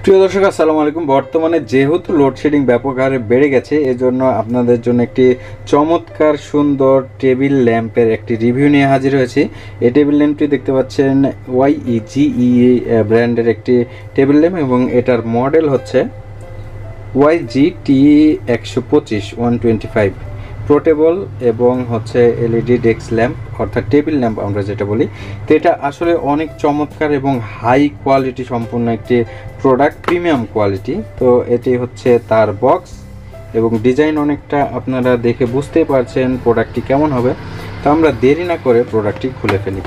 প্রিয় দর্শক আসসালামু আলাইকুম। বর্তমানে যেহেতু লোডশেডিং ব্যাপক হারে বেড়ে গেছে, এজন্য আপনাদের জন্য একটি চমৎকার সুন্দর টেবিল ল্যাম্পের একটি রিভিউ নিয়ে হাজির হয়েছি। এই টেবিল ল্যাম্পটি দেখতে পাচ্ছেন YEGE ব্র্যান্ডের একটি টেবিল ল্যাম্প এবং এটার মডেল হচ্ছে YGT125 পোর্টেবল এবং হচ্ছে এলইডি ডেস্ক ল্যাম্প অর্থাৎ টেবিল ল্যাম্প আমরা যেটা বলি। তো এটা আসলে অনেক চমৎকার এবং হাই কোয়ালিটি সম্পূর্ণ একটি প্রোডাক্ট, প্রিমিয়াম কোয়ালিটি। তো এটি হচ্ছে তার বক্স এবং ডিজাইন অনেকটা আপনারা দেখে বুঝতেই পারছেন প্রোডাক্টটি কেমন হবে। তো আমরা দেরি না করে প্রোডাক্টটি খুলে ফেলি।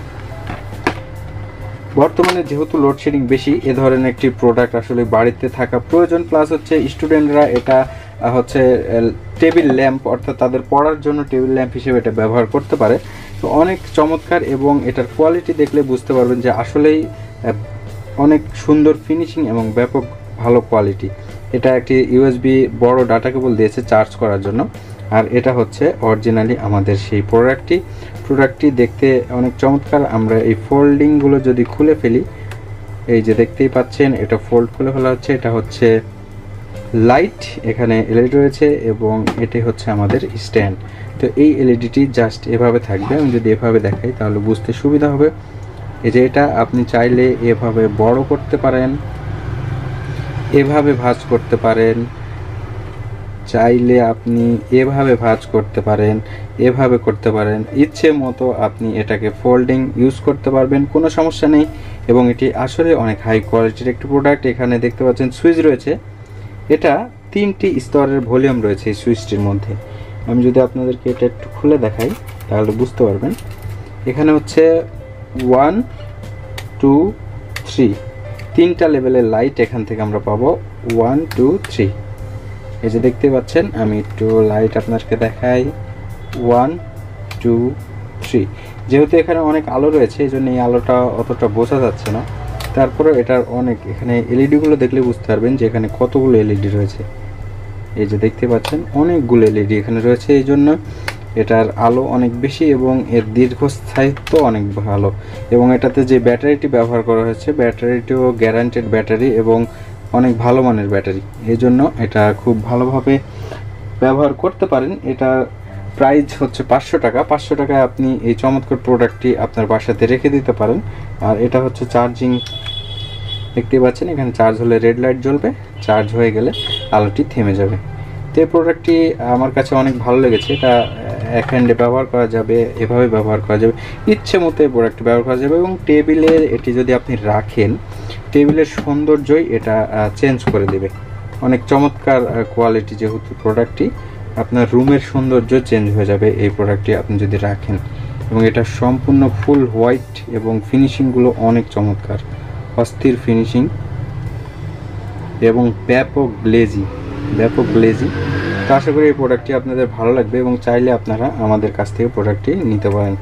বর্তমানে যেহেতু লোডশেডিং বেশি, এ ধরনের একটি প্রোডাক্ট আসলে বাড়িতে থাকা প্রয়োজন। প্লাস হচ্ছে স্টুডেন্টরা এটা হচ্ছে টেবিল ল্যাম্প অর্থাৎ তাদের পড়ার জন্য টেবিল ল্যাম্প হিসেবে এটা ব্যবহার করতে পারে। তো অনেক চমৎকার এবং এটার কোয়ালিটি দেখলে বুঝতে পারবেন যে আসলেই অনেক সুন্দর ফিনিশিং এবং ব্যাপক ভালো কোয়ালিটি। এটা একটি USB বড় ডাটা কেবল দিয়েছে চার্জ করার জন্য। আর এটা হচ্ছে অরিজিনালি আমাদের সেই প্রোডাক্টটি দেখতে অনেক চমৎকার। আমরা এই ফোল্ডিংগুলো যদি খুলে ফেলি, এই যে দেখতেই পাচ্ছেন এটা ফোল্ড খুলে ফেলা হচ্ছে। এটা হচ্ছে লাইট, এখানে এলইডি রয়েছে এবং এটি হচ্ছে আমাদের স্ট্যান্ড। তো এই এলইডিটি জাস্ট এভাবে থাকবে। আমি যদি এভাবে দেখাই তাহলে বুঝতে সুবিধা হবে। এই যে এটা আপনি চাইলে এভাবে বড় করতে পারেন, এভাবে ভাঁজ করতে পারেন, চাইলে আপনি এভাবে ভাঁজ করতে পারেন, এভাবে করতে পারেন। ইচ্ছে মতো আপনি এটাকে ফোল্ডিং ইউজ করতে পারবেন, কোনো সমস্যা নেই। এবং এটি আসলে অনেক হাই কোয়ালিটির একটি প্রোডাক্ট। এখানে দেখতে পাচ্ছেন সুইচ রয়েছে। এটা 3টি স্তরের ভলিউম রয়েছে এই সুইচটির মধ্যে। আমি যদি আপনাদেরকে এটা একটু খুলে দেখাই তাহলে বুঝতে পারবেন। এখানে হচ্ছে 1, 2, 3 তিনটা লেভেলের লাইট এখান থেকে আমরা পাবো। 1, 2, 3 এই যে দেখতে পাচ্ছেন। আমি একটু লাইট আপনাদেরকে দেখাই। 1, 2, 3 যেহেতু এখানে অনেক আলো রয়েছে এই জন্য এই আলোটা অতটা বোঝা যাচ্ছে না। তারপরে এটার অনেক এখানে এলইডিগুলো দেখলে বুঝতে পারবেন যে এখানে কতগুলো এলইডি রয়েছে। এই যে দেখতে পাচ্ছেন অনেকগুলো এলইডি এখানে রয়েছে, এই জন্য এটার আলো অনেক বেশি এবং এর দীর্ঘস্থায়িত্ব অনেক ভালো। এবং এটাতে যে ব্যাটারিটি ব্যবহার করা হয়েছে, ব্যাটারিটিও গ্যারান্টেড ব্যাটারি এবং অনেক ভালো মানের ব্যাটারি। এই জন্য এটা খুব ভালোভাবে ব্যবহার করতে পারেন। এটা প্রাইস হচ্ছে 500 টাকা। 500 টাকায় আপনি এই চমৎকার প্রোডাক্টটি আপনার বাসাতে রেখে দিতে পারেন। আর এটা হচ্ছে চার্জিং, দেখতে পাচ্ছেন এখানে চার্জ হলে রেড লাইট জ্বলবে, চার্জ হয়ে গেলে আলোটি থেমে যাবে। তো এই প্রোডাক্টটি আমার কাছে অনেক ভালো লেগেছে। এটা এক হ্যান্ডে ব্যবহার করা যাবে, এভাবে ব্যবহার করা যাবে, ইচ্ছে মতো এই প্রোডাক্টটি ব্যবহার করা যাবে। এবং টেবিলের এটি যদি আপনি রাখেন, টেবিলের সৌন্দর্যই এটা চেঞ্জ করে দেবে। অনেক চমৎকার কোয়ালিটি যেহেতু প্রোডাক্টটি, আপনার রুমের সৌন্দর্য চেঞ্জ হয়ে যাবে এই প্রোডাক্টটি আপনি যদি রাখেন। এবং এটা সম্পূর্ণ ফুল হোয়াইট এবং ফিনিশিংগুলো অনেক চমৎকার, অস্থির ফিনিশিং এবং ব্যাপক গ্লেজি। তো আশা করি এই প্রোডাক্টটি আপনাদের ভালো লাগবে এবং চাইলে আপনারা আমাদের কাছ থেকে প্রোডাক্টটি নিতে পারেন।